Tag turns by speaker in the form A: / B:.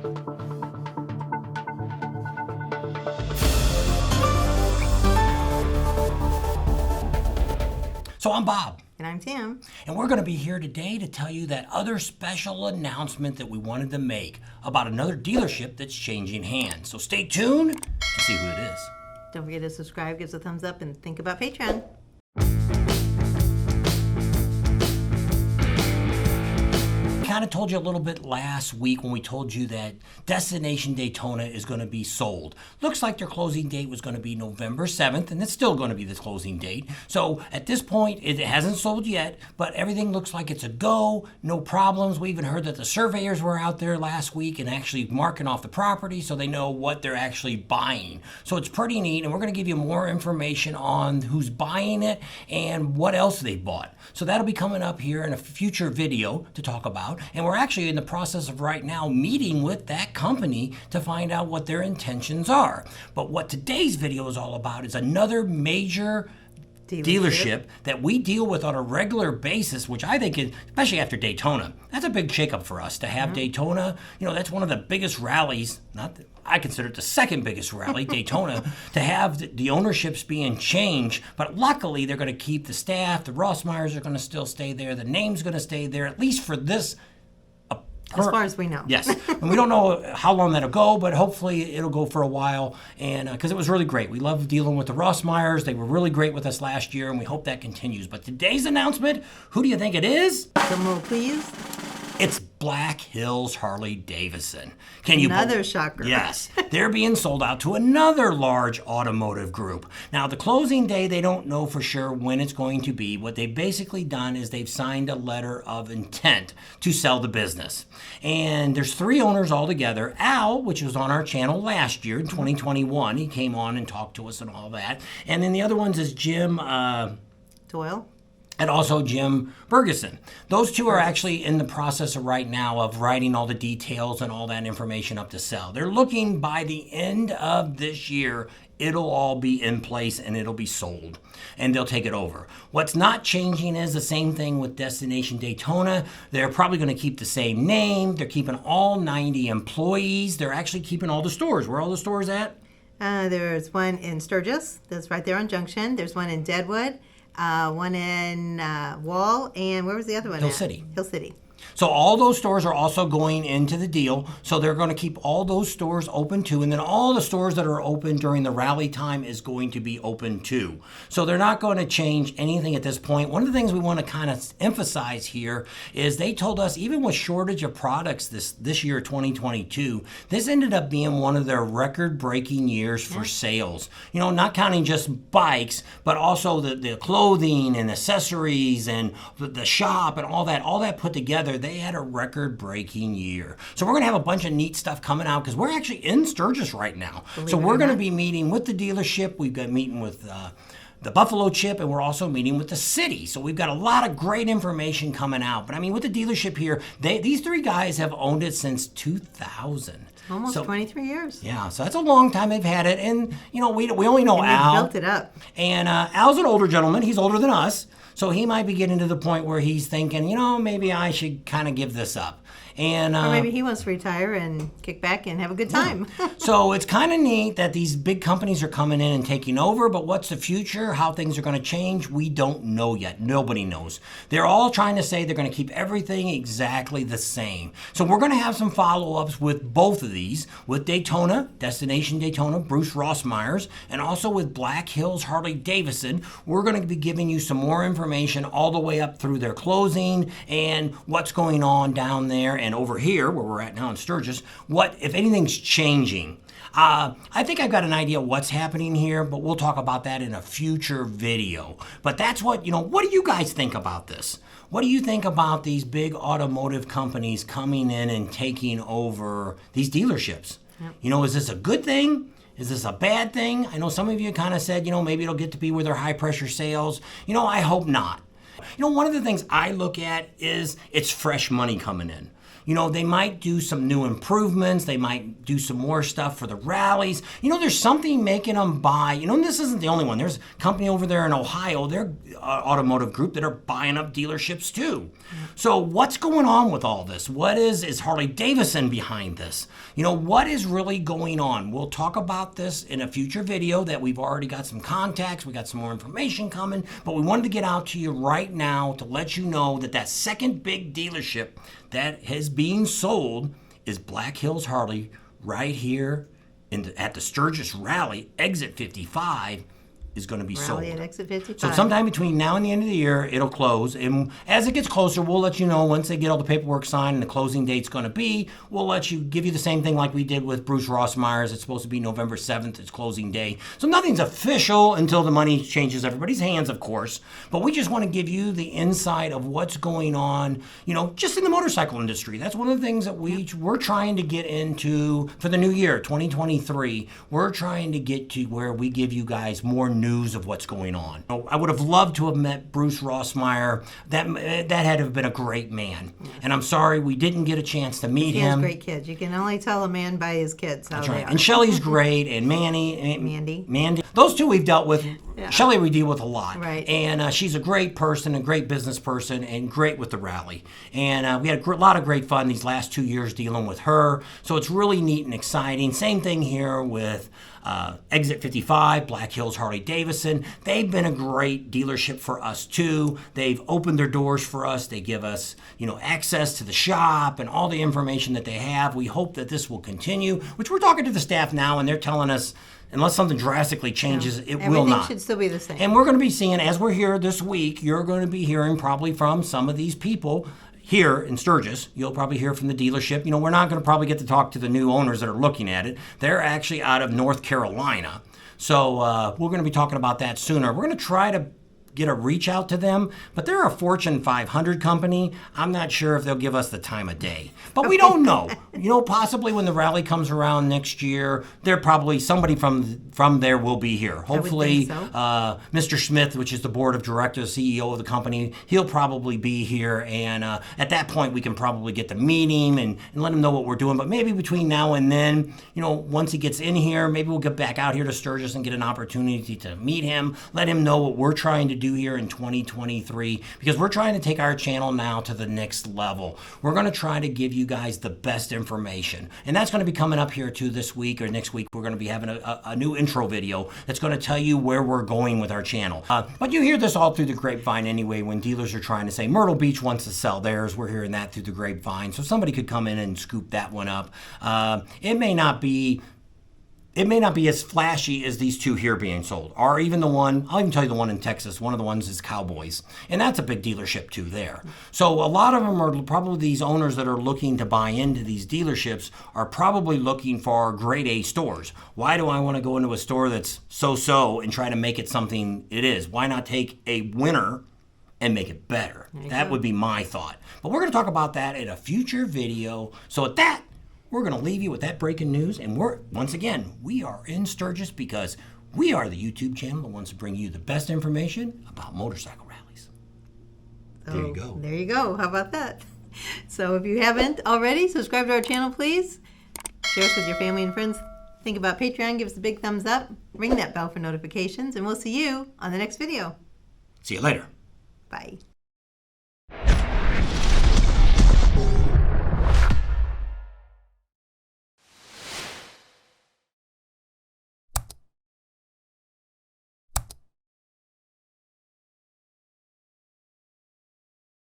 A: So I'm Bob.
B: And I'm Tim.
A: And we're going to be here today to tell you that other special announcement that we wanted to make about another dealership that's changing hands. So stay tuned to see who it is.
B: Don't forget to subscribe, give us a thumbs up, and think about Patreon.
A: Kind of told you a little bit last week when we told you that Destination Daytona is going to be sold. Looks like their closing date was going to be November 7th, and it's still going to be the closing date. So at this point, it hasn't sold yet, but everything looks like it's a go, no problems. We even heard that the surveyors were out there last week and actually marking off the property so they know what they're actually buying. So it's pretty neat, and we're going to give you more information on who's buying it and what else they bought. So that'll be coming up here in a future video to talk about. And we're actually in the process of right now meeting with that company to find out what their intentions are. But what today's video is all about is another major dealership that we deal with on a regular basis, which I think is, especially after Daytona, that's a big shakeup for us to have Daytona. You know, that's one of the biggest rallies, I consider it the second biggest rally, Daytona, to have the ownerships being changed. But luckily, they're going to keep the staff. The Rossmeyers are going to still stay there. The name's going to stay there, at least for this.
B: As far as we know.
A: Yes. And we don't know how long that'll go, but hopefully it'll go for a while. And because it was really great. We love dealing with the Rossmeyers. They were really great with us last year, and we hope that continues. But today's announcement, who do you think it is?
B: Drum roll, please.
A: It's Black Hills Harley Davidson.
B: Another shocker.
A: Yes. They're being sold out to another large automotive group. Now, the closing day, they don't know for sure when it's going to be. What they've basically done is they've signed a letter of intent to sell the business. And there's 3 owners altogether. Al, which was on our channel last year in 2021, he came on and talked to us and all that. And then the other ones is Jim
B: Doyle.
A: And also Jim Bergeson. Those two are actually in the process of right now of writing all the details and all that information up to sell. They're looking by the end of this year, it'll all be in place and it'll be sold and they'll take it over. What's not changing is the same thing with Destination Daytona. They're probably going to keep the same name. They're keeping all 90 employees. They're actually keeping all the stores. Where are all the stores at?
B: There's one in Sturgis. That's right there on Junction. There's one in Deadwood. One in Wall, and where was the other one?
A: Hill City.
B: Hill City.
A: So all those stores are also going into the deal. So they're going to keep all those stores open too. And then all the stores that are open during the rally time is going to be open too. So they're not going to change anything at this point. One of the things we want to kind of emphasize here is they told us even with shortage of products this year, 2022, this ended up being one of their record-breaking years for sales. You know, not counting just bikes, but also the clothing and accessories and the shop and all that put together. They had a record-breaking year. So we're going to have a bunch of neat stuff coming out because we're actually in Sturgis right now. So we're going to be meeting with the dealership. We've got meeting with the Buffalo Chip, and we're also meeting with the city. So we've got a lot of great information coming out. But I mean, with the dealership here, these 3 guys have owned it since 2000.
B: Almost 23 years.
A: Yeah, so that's a long time they've had it. And, you know, we only know Al.
B: Built it up.
A: And Al's an older gentleman. He's older than us. So he might be getting to the point where he's thinking, you know, maybe I should kind of give this up. And
B: or maybe he wants to retire and kick back and have a good time.
A: So it's kind of neat that these big companies are coming in and taking over, but what's the future, how things are going to change, we don't know yet. Nobody knows. They're all trying to say they're going to keep everything exactly the same. So we're going to have some follow-ups with both of these, with Daytona, Destination Daytona, Bruce Rossmeyers, and also with Black Hills Harley Davidson. We're going to be giving you some more information all the way up through their closing and what's going on down there and over here, where we're at now in Sturgis, what, if anything's changing. I think I've got an idea what's happening here, but we'll talk about that in a future video. But that's what, you know, what do you guys think about this? What do you think about these big automotive companies coming in and taking over these dealerships? Yep. You know, is this a good thing? Is this a bad thing? I know some of you kind of said, you know, maybe it'll get to be where they're high pressure sales. You know, I hope not. You know, one of the things I look at is it's fresh money coming in. They might do some new improvements. They might do some more stuff for the rallies. There's something making them buy. And this isn't the only one. There's a company over there in Ohio, their automotive group, that are buying up dealerships too. So what's going on with all this? What is Harley Davidson behind this? What is really going on? We'll talk about this in a future video that we've already got some contacts. We got some more information coming, but we wanted to get out to you right now to let you know that second big dealership that is being sold is Black Hills Harley right here at the Sturgis Rally, exit 55. Is going to be sold.
B: Rally at exit 55.
A: So sometime between now and the end of the year, it'll close. And as it gets closer, we'll let you know once they get all the paperwork signed and the closing date's going to be. We'll give you the same thing like we did with Bruce Rossmeyer's. It's supposed to be November 7th, its closing day. So nothing's official until the money changes everybody's hands, of course. But we just want to give you the insight of what's going on, just in the motorcycle industry. That's one of the things that we're trying to get into for the new year, 2023. We're trying to get to where we give you guys more news of what's going on. I would have loved to have met Bruce Rossmeyer. That had to have been a great man. And I'm sorry we didn't get a chance to meet him.
B: He has great kids. You can only tell a man by his kids how they are.
A: And Shelly's great, and Mandy. Those two we've dealt with.
B: Yeah.
A: Shelly we deal with a lot.
B: Right.
A: And she's a great person, a great business person, and great with the rally. And we had a lot of great fun these last 2 years dealing with her. So it's really neat and exciting. Same thing here with Exit 55, Black Hills Harley Davidson. They've been a great dealership for us too. They've opened their doors for us. They give us, access to the shop and all the information that they have. We hope that this will continue, which we're talking to the staff now, and they're telling us unless something drastically changes, it will not.
B: Everything should still be the same.
A: And we're going to be seeing, as we're here this week, you're going to be hearing probably from some of these people here in Sturgis. You'll probably hear from the dealership. We're not going to probably get to talk to the new owners that are looking at it. They're actually out of North Carolina. So we're going to be talking about that sooner. We're going to try to get a reach out to them, but they're a Fortune 500 company. I'm not sure if they'll give us the time of day, but we don't know. Possibly when the rally comes around next year, they're probably somebody from there will be here. Hopefully, Mr. Smith, which is the board of directors, CEO of the company, he'll probably be here, and at that point we can probably get to meet him and let him know what we're doing. But maybe between now and then, once he gets in here, maybe we'll get back out here to Sturgis and get an opportunity to meet him, let him know what we're trying to do here in 2023, because we're trying to take our channel now to the next level. We're going to try to give you guys the best information, and that's going to be coming up here too this week or next week. We're going to be having a new intro video that's going to tell you where we're going with our channel. But you hear this all through the grapevine anyway when dealers are trying to say Myrtle Beach wants to sell theirs. We're hearing that through the grapevine, so somebody could come in and scoop that one up. It may not be as flashy as these two here being sold, or even the one, I'll even tell you the one in Texas. One of the ones is Cowboys, and that's a big dealership too there. So a lot of them are probably these owners that are looking to buy into these dealerships are probably looking for grade A stores. Why do I want to go into a store that's so-so and try to make it something it is? Why not take a winner and make it better? That would be my thought. But we're going to talk about that in a future video. So at that, we're going to leave you with that breaking news. And once again, we are in Sturgis because we are the YouTube channel that wants to bring you the best information about motorcycle rallies.
B: So,
A: there you go.
B: There you go. How about that? So if you haven't already, subscribe to our channel, please. Share us with your family and friends. Think about Patreon. Give us a big thumbs up. Ring that bell for notifications. And we'll see you on the next video.
A: See you later.
B: Bye.